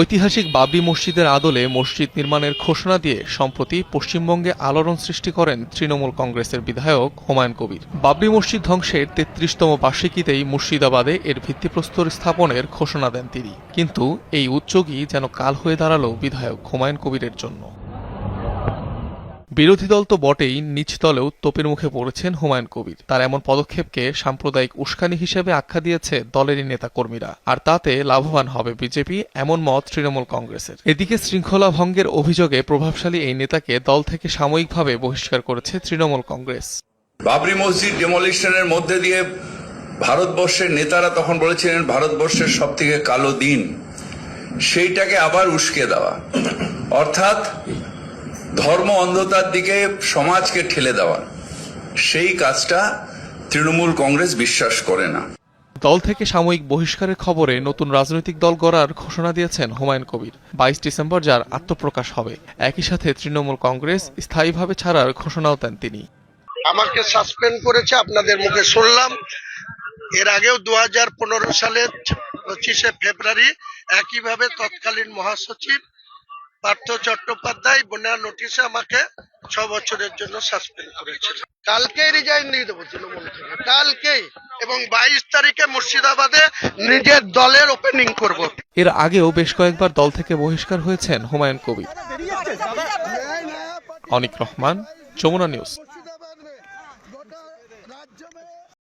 ঐতিহাসিক বাবরি মসজিদের আদলে মসজিদ নির্মাণের ঘোষণা দিয়ে সম্প্রতি পশ্চিমবঙ্গে আলোড়ন সৃষ্টি করেন তৃণমূল কংগ্রেসের বিধায়ক হুমায়ুন কবির। বাবরি মসজিদ ধ্বংসের ৩৩তম বার্ষিকীতেই মুর্শিদাবাদে এর ভিত্তিপ্রস্তর স্থাপনের ঘোষণা দেন তিনি। কিন্তু এই উদ্যোগই যেন কাল হয়ে দাঁড়ালো বিধায়ক হুমায়ুন কবিরের জন্য। বিরোধী দল তো বটেই, নিজ দলেও তোপের মুখে পড়েছেন হুমায়ুন কবির। তার এমন পদক্ষেপকে সাম্প্রদায়িক উস্কানি হিসেবে আখ্যা দিয়েছে দলেরই নেতাকর্মীরা। আর তাতে লাভবান হবে বিজেপি, এমন মত তৃণমূল কংগ্রেসের। এদিকে শৃঙ্খলা ভঙ্গের অভিযোগে প্রভাবশালী এই নেতাকে দল থেকে সাময়িকভাবে বহিষ্কার করেছে তৃণমূল কংগ্রেস। বাবরি মসজিদ ডেমোলিশনের মধ্যে দিয়ে ভারতবর্ষের নেতারা তখন বলেছিলেন ভারতবর্ষের সবথেকে কালো দিন, সেইটাকে আবার উস্কে দেওয়া, অর্থাৎ ধর্ম অন্ধতার দিকে সমাজকে ঠেলে দেওয়া, সেই কাজটা তৃণমূল কংগ্রেস বিশ্বাস করে না। দল থেকে সাময়িক বহিষ্কারের খবরে নতুন রাজনৈতিক দল গড়ার ঘোষণা দিয়েছেন হুমায়ুন কবির। ২২ ডিসেম্বর যার আত্মপ্রকাশ হবে। একই সাথে তৃণমূল কংগ্রেস স্থায়ীভাবে ছাড়ার ঘোষণাও দেন তিনি। আমাকে সাসপেন্ড করেছে, আপনাদের মুখে শুনলাম। এর আগেও 2015 সালের 25শে ফেব্রুয়ারি একইভাবে তৎকালীন মহাসচিব পার্থ চট্টোপাধ্যায় বিনা নোটিশে আমাকে 6 বছরের জন্য সাসপেন্ড করেছিল। কালকেই রিজাইন দিয়ে দেবো তৃণমূল থেকে, কালকেই, এবং 22 তারিখে মুর্শিদাবাদে নিজের দলের ওপেনিং করব। এর আগেও বেশ কয়েকবার দল থেকে বহিষ্কার হয়েছেন হুমায়ুন কবির। অনিক রহমান, যমুনা নিউজ।